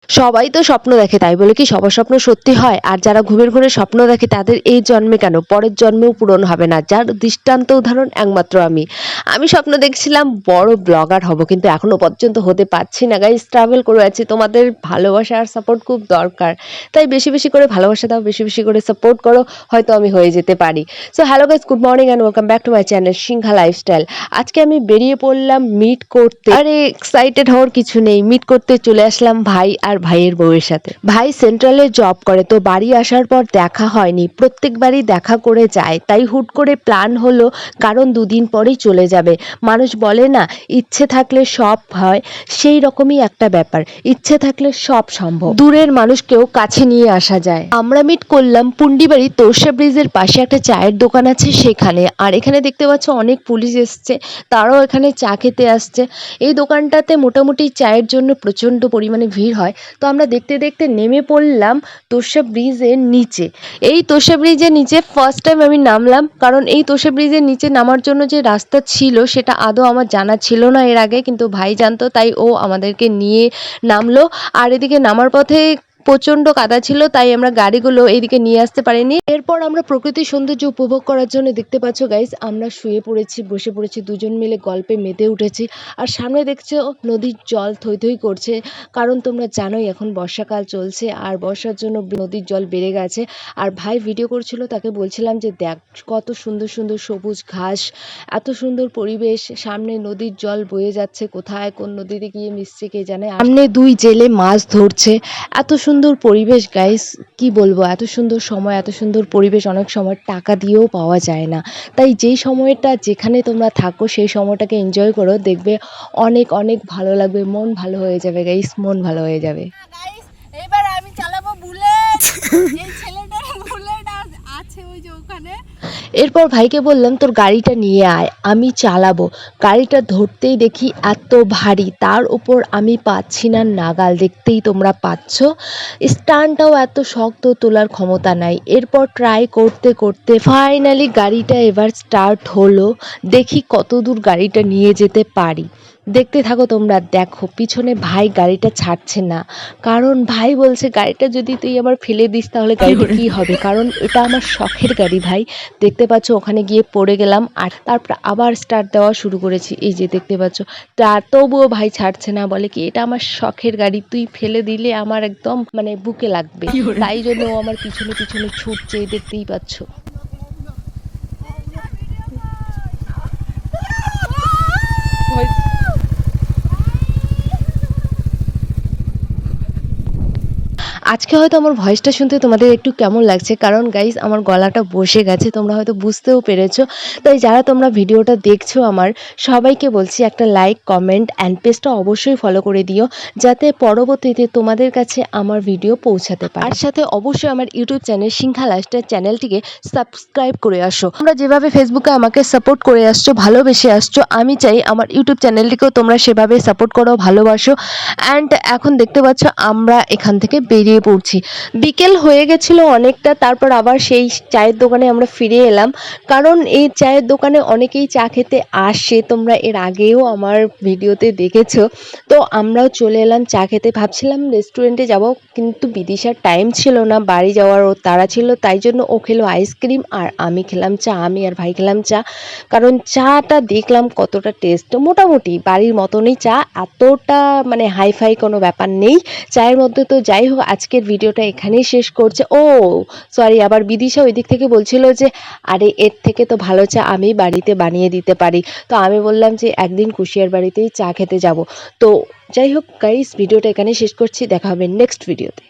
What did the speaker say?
সবাই তো স্বপ্ন দেখে, তাই বলে কি সবার স্বপ্ন সত্যি হয়? আর যারা ঘুমের ঘোরে স্বপ্ন দেখে তাদের এই জন্মে কেন পরের জন্মেও পূরণ হবে না, যার দৃষ্টান্ত উদাহরণ একমাত্র আমি। আমি স্বপ্ন দেখছিলাম বড় ব্লগার হব, কিন্তু এখনো পর্যন্ত হতে পারছি না গাইস। স্ট্রাগল করে আছি, তোমাদের ভালোবাসা আর সাপোর্ট খুব দরকার। তাই বেশি বেশি করে ভালোবাসা দাও, বেশি বেশি করে সাপোর্ট করো, হয়তো আমি হয়ে যেতে পারি। So hello guys, good morning and welcome back to my channel Sinha lifestyle. আজকে আমি বেরিয়ে পড়লাম মিট করতে। আরে এক্সাইটেড হওয়ার কিছু নেই, মিট করতে চলে আসলাম ভাই আর ভাইয়ের বউয়ের সাথে। ভাই সেন্ট্রালে জব করে, তো বাড়ি আসার পর দেখা হয়নি, প্রত্যেকবারই দেখা করে যায়। তাই হুট করে প্ল্যান হলো, কারণ দুদিন পরেই চলে যাবে। মানুষ বলে না, ইচ্ছে থাকলে সব হয়, সেই রকমই একটা ব্যাপার। ইচ্ছে থাকলে সব সম্ভব, দূরের মানুষকেও কাছে নিয়ে আসা যায়। আমরা মিট করলাম পুন্ডিবাড়ি তোরসা ব্রিজের পাশে একটা চায়ের দোকান আছে সেখানে। আর এখানে দেখতে পাচ্ছ অনেক পুলিশ এসছে, তারাও এখানে চা খেতে আসছে। এই দোকানটাতে মোটামুটি চায়ের জন্য প্রচণ্ড পরিমাণে ভিড় হয়। তো আমরা দেখতে দেখতে নেমে পড়লাম তোরসা ব্রিজের নিচে। এই তোরসা ব্রিজের নিচে ফার্স্ট টাইম আমি নামলাম, কারণ এই তোরসা ব্রিজের নিচে নামার জন্য যে রাস্তা ছিল সেটা আদৌ আমার জানা ছিল না এর আগে, কিন্তু ভাই জানতো, তাই ও আমাদেরকে নিয়ে নামলো। আর এদিকে নামার পথে প্রচণ্ড কাদা ছিল, তাই আমরা গাড়িগুলো এইদিকে নিয়ে আসতে পারিনি। এরপর আমরা প্রকৃতির সৌন্দর্য উপভোগ করার জন্য দেখতে পাচ্ছ গাইস, আমরা শুয়ে পড়েছি, বসে পড়েছি, দুজন মিলে গল্পে মেতে উঠেছি। আর সামনে দেখছো নদীর জল থই থই করছে, কারণ তোমরা জানোই এখন বর্ষাকাল চলছে, আর বর্ষার জন্য নদীর জল বেড়ে গেছে। আর ভাই ভিডিও করছিল, তাকে বলছিলাম যে দেখ কত সুন্দর সুন্দর সবুজ ঘাস, এত সুন্দর পরিবেশ, সামনে নদীর জল বয়ে যাচ্ছে, কোথায় কোন নদীতে গিয়ে মিশছে কে জানে। সামনে দুই জেলে মাছ ধরছে, এত সুন্দর পরিবেশ গাইস, কি বলবো, এত সুন্দর সময়, এত সুন্দর পরিবেশ অনেক সময় টাকা দিয়েও পাওয়া যায় না। তাই যেই সময়টা যেখানে তোমরা থাকো সেই সময়টাকে এনজয় করো, দেখবে অনেক অনেক ভালো লাগবে, মন ভালো হয়ে যাবে গাইস, মন ভালো হয়ে যাবে। এবার আমি চালাবো বুলেট। এই ছেলেটার বুলেট আছে ওই যে ওখানে। এরপর ভাইকে বললাম তোর গাড়িটা নিয়ে আয়, আমি চালাবো। গাড়িটা ধরতেই দেখি এত ভারী, তার উপর আমি পাচ্ছি না নাগাল, দেখতেই তোমরা পাচ্ছ। স্ট্যান্ডটাও এত শক্ত, তোলার ক্ষমতা নাই। এরপর ট্রাই করতে করতে ফাইনালি গাড়িটা এবার স্টার্ট হলো। দেখি কত দূর গাড়িটা নিয়ে যেতে পারি। দেখতে থাকো তোমরা, দেখো পিছনে ভাই গাড়িটা ছাড়ছে না, কারণ ভাই বলছে গাড়িটা যদি তুই আবার ফেলে দিস তাহলে গাড়িটা কি হবে, কারণ এটা আমার শখের গাড়ি ভাই। দেখতে পাচ্ছ ওখানে গিয়ে পড়ে গেলাম, আর তারপর আবার স্টার্ট দেওয়া শুরু করেছি, এই যে দেখতে পাচ্ছ। তবুও ভাই ছাড়ছে না, বলে কি এটা আমার শখের গাড়ি, তুই ফেলে দিলে আমার একদম মানে বুকে লাগবে। তাই জন্য ও আমার পিছনে পিছনে ছুটছে, দেখতেই পাচ্ছ। আজকে হয়তো আমার ভয়েসটা শুনতে তোমাদের একটু কেমন লাগছে, কারণ গাইস আমার গলাটা বসে গেছে, তোমরা হয়তো বুঝতেও পেরেছো। তাই যারা তোমরা ভিডিওটা দেখছো আমার, সবাইকে বলছি একটা লাইক, কমেন্ট অ্যান্ড পেজটা অবশ্যই ফলো করে দিও, যাতে পরবর্তীতে তোমাদের কাছে আমার ভিডিও পৌঁছাতে পারে। আর সাথে অবশ্যই আমার ইউটিউব চ্যানেল সিংহা লাইফস্টাইল চ্যানেলটিকে সাবস্ক্রাইব করে আসো। তোমরা যেভাবে ফেসবুকে আমাকে সাপোর্ট করে আসছো, ভালোবেসে আসছো, আমি চাই আমার ইউটিউব চ্যানেলটিকেও তোমরা সেভাবে সাপোর্ট করো, ভালোবাসো। অ্যান্ড এখন দেখতে পাচ্ছ আমরা এখান থেকে বেরিয়ে পড়ছি। বিকেল হয়ে গেছিল অনেকটা, তারপর আবার সেই চায়ের দোকানে আমরা ফিরে এলাম, কারণ এই চায়ের দোকানে অনেকেই চা খেতে আসে, তোমরা এর আগেও আমার ভিডিওতে দেখেছো। তো আমরাও চলে এলাম চা খেতে, ভাবছিলাম রেস্টুরেন্টে যাব, কিন্তু বিদিশার টাইম ছিল না, বাড়ি যাওয়ার ও তাড়া ছিল, তাই জন্য ও খেলো আইসক্রিম আর আমি খেলাম চা, আমি আর ভাই খেলাম চা। কারণ চাটা দেখলাম কতটা টেস্ট, মোটামুটি বাড়ির মতনই চা, এতটা মানে হাইফাই কোনো ব্যাপার নেই চায়ের মধ্যে। তো যাই হোক, আজকের ভিডিওটা এখানেই শেষ করছে। ও সরি, আবার বিদিশা ওই দিক থেকে বলছিল যে আরে এর থেকে তো ভালো চা আমি বাড়িতে বানিয়ে দিতে পারি। তো আমি বললাম যে একদিন কুশিয়ার বাড়িতেই চা খেতে যাব। তো যাই হোক গাইস, ভিডিওটা এখানেই শেষ করছি, দেখা হবে নেক্সট ভিডিওতে।